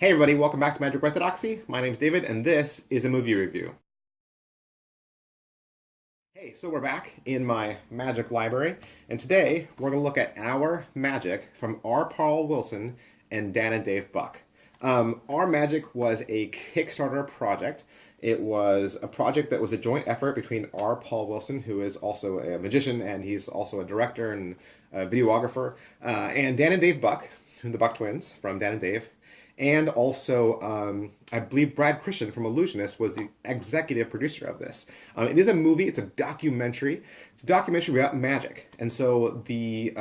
Hey everybody, welcome back to Magic Orthodoxy. My name's David, and this is a movie review. Hey, so we're back in my magic library, and today we're going to look at Our Magic from R. Paul Wilson and Dan and Dave Buck. Our Magic was a Kickstarter project. It was a project that was a joint effort between R. Paul Wilson, who is also a magician, and he's also a director and a videographer, and Dan and Dave Buck, the Buck twins from Dan and Dave. And also, I believe Brad Christian from Illusionist was the executive producer of this. It is a movie. It's a documentary. It's a documentary about magic. And so the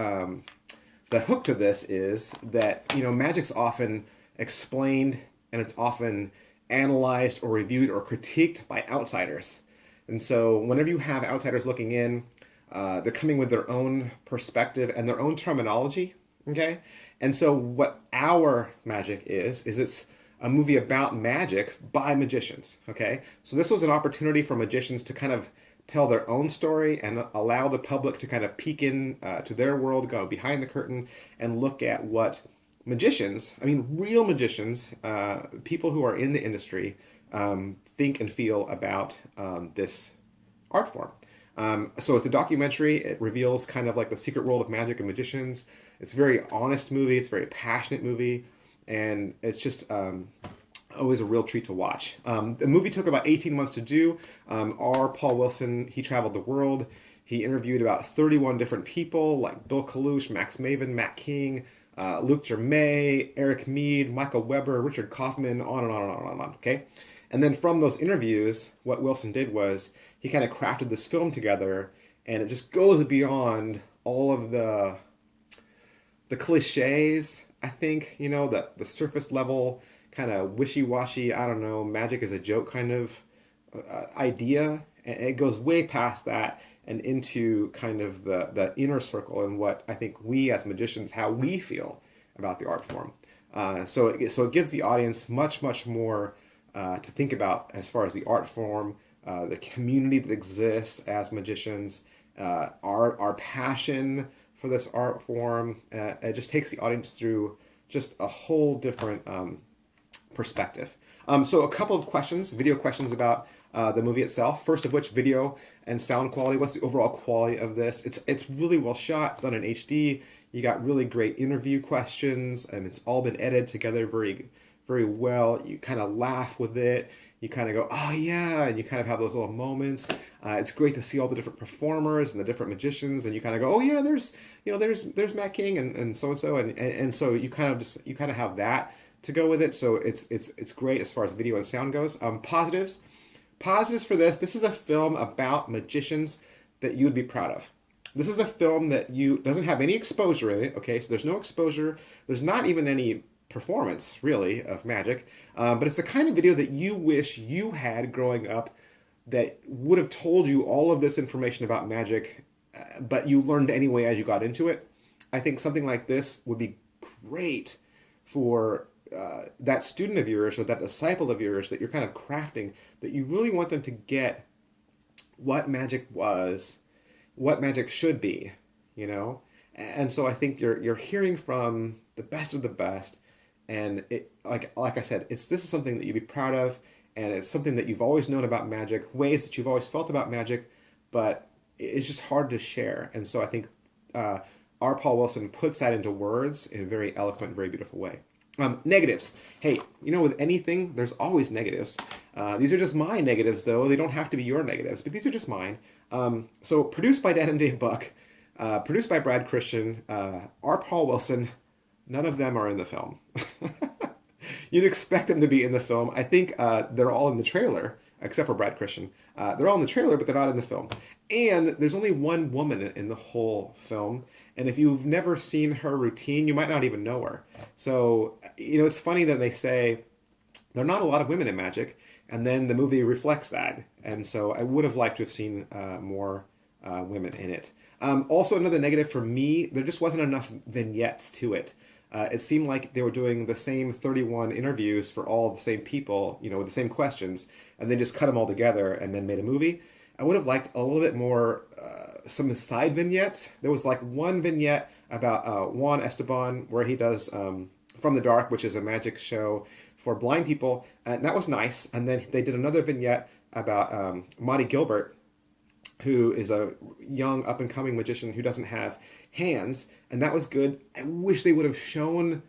hook to this is that magic's often explained and it's often analyzed or reviewed or critiqued by outsiders. And so whenever you have outsiders looking in, they're coming with their own perspective and their own terminology. Okay. And so what Our Magic is it's a movie about magic by magicians, okay? So this was an opportunity for magicians to kind of tell their own story and allow the public to kind of peek in to their world, go behind the curtain and look at what magicians, real magicians, people who are in the industry, think and feel about this art form. So it's a documentary. It reveals kind of like the secret world of magic and magicians. It's a very honest movie. It's a very passionate movie. And it's just always a real treat to watch. The movie took about 18 months to do. R. Paul Wilson, he traveled the world. He interviewed about 31 different people like Bill Kalush, Max Maven, Matt King, Luke Germain, Eric Mead, Michael Weber, Richard Kaufman, on and on and on and on, okay? And then from those interviews, what Wilson did was he kind of crafted this film together, and it just goes beyond all of the cliches, I think, the surface level kind of wishy-washy, I don't know, magic is a joke kind of idea. And it goes way past that and into kind of the inner circle and what I think we as magicians, how we feel about the art form. So it gives the audience much, much more to think about as far as the art form, the community that exists as magicians, our passion for this art form. It just takes the audience through just a whole different perspective. So a couple of questions, video questions about the movie itself. First of which, video and sound quality. What's the overall quality of this? It's really well shot. It's done in HD. You got really great interview questions, and it's all been edited together very, very well. You kind of laugh with it. You kind of go, oh yeah, and you kind of have those little moments. It's great to see all the different performers and the different magicians, and you kind of go, oh yeah, there's Matt King and so and so you kind of have that to go with it. So it's great as far as video and sound goes. Positives for this. This is a film about magicians that you would be proud of. This is a film that doesn't have any exposure in it. Okay, so there's no exposure. There's not even any performance really of magic, but it's the kind of video that you wish you had growing up that would have told you all of this information about magic, but you learned anyway as you got into it. I think something like this would be great for that student of yours or that disciple of yours that you're kind of crafting, that you really want them to get what magic was, what magic should be, And so I think you're hearing from the best of the best. And it, like I said, this is something that you'd be proud of, and it's something that you've always known about magic, ways that you've always felt about magic, but it's just hard to share. And so I think R. Paul Wilson puts that into words in a very eloquent, very beautiful way. Negatives. Hey, with anything, there's always negatives. These are just my negatives, though. They don't have to be your negatives, but these are just mine. So produced by Dan and Dave Buck, produced by Brad Christian, R. Paul Wilson. None of them are in the film. You'd expect them to be in the film. I think they're all in the trailer, except for Brad Christian. They're all in the trailer, but they're not in the film. And there's only one woman in the whole film. And if you've never seen her routine, you might not even know her. So, it's funny that they say there are not a lot of women in magic, and then the movie reflects that. And so I would have liked to have seen more women in it. Also, another negative for me, there just wasn't enough vignettes to it. It seemed like they were doing the same 31 interviews for all the same people, with the same questions, and then just cut them all together and then made a movie. I would have liked a little bit more, some side vignettes. There was like one vignette about Juan Esteban where he does From the Dark, which is a magic show for blind people, and that was nice. And then they did another vignette about Mahdigilbert, who is a young up-and-coming magician who doesn't have hands, and that was good. I wish they would have shown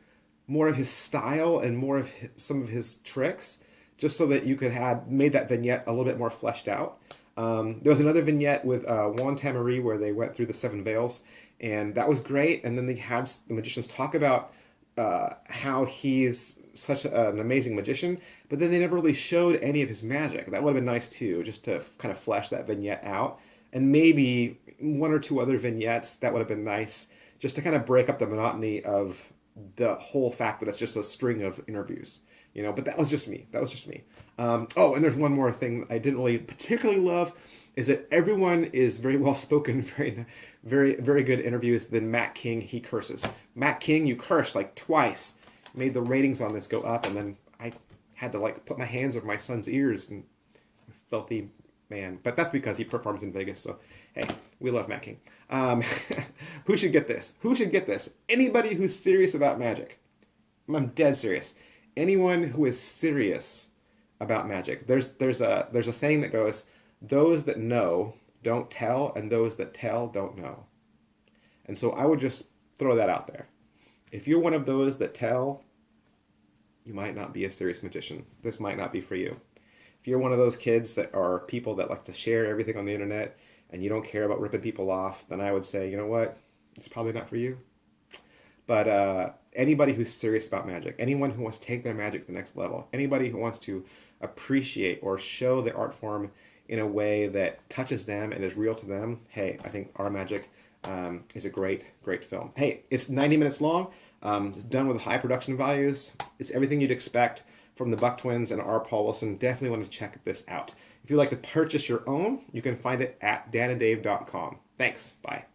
more of his style and more of some of his tricks, just so that you could have made that vignette a little bit more fleshed out. There was another vignette with Juan-Tamariz where they went through the 7 veils, and that was great. And then they had the magicians talk about how he's such an amazing magician, but then they never really showed any of his magic. That would have been nice too, just to kind of flesh that vignette out. And maybe 1 or 2 other vignettes, that would have been nice, just to kind of break up the monotony of the whole fact that it's just a string of interviews. You know, but that was just me. That was just me. Oh, and there's one more thing I didn't really particularly love, is that everyone is very well spoken, very good interviews. Then Matt King, he curses. Matt King, you cursed like twice. Made the ratings on this go up, and then I had to like put my hands over my son's ears, and filthy man. But that's because he performs in Vegas. So hey, we love Matt King. Who should get this? Who should get this? Anybody who's serious about magic. I'm dead serious. Anyone who is serious about magic. There's a saying that goes, those that know don't tell, and those that tell don't know. And so I would just throw that out there. If you're one of those that tell, you might not be a serious magician. This might not be for you. If you're one of those kids that are people that like to share everything on the internet and you don't care about ripping people off, then I would say, you know what? It's probably not for you. But anybody who's serious about magic, anyone who wants to take their magic to the next level, anybody who wants to appreciate or show the art form in a way that touches them and is real to them, hey, I think Our Magic is a great film. Hey, it's 90 minutes long. It's done with high production values. It's everything you'd expect from the Buck Twins and R. Paul Wilson. Definitely want to check this out. If you'd like to purchase your own, you can find it at dananddave.com. Thanks. Bye.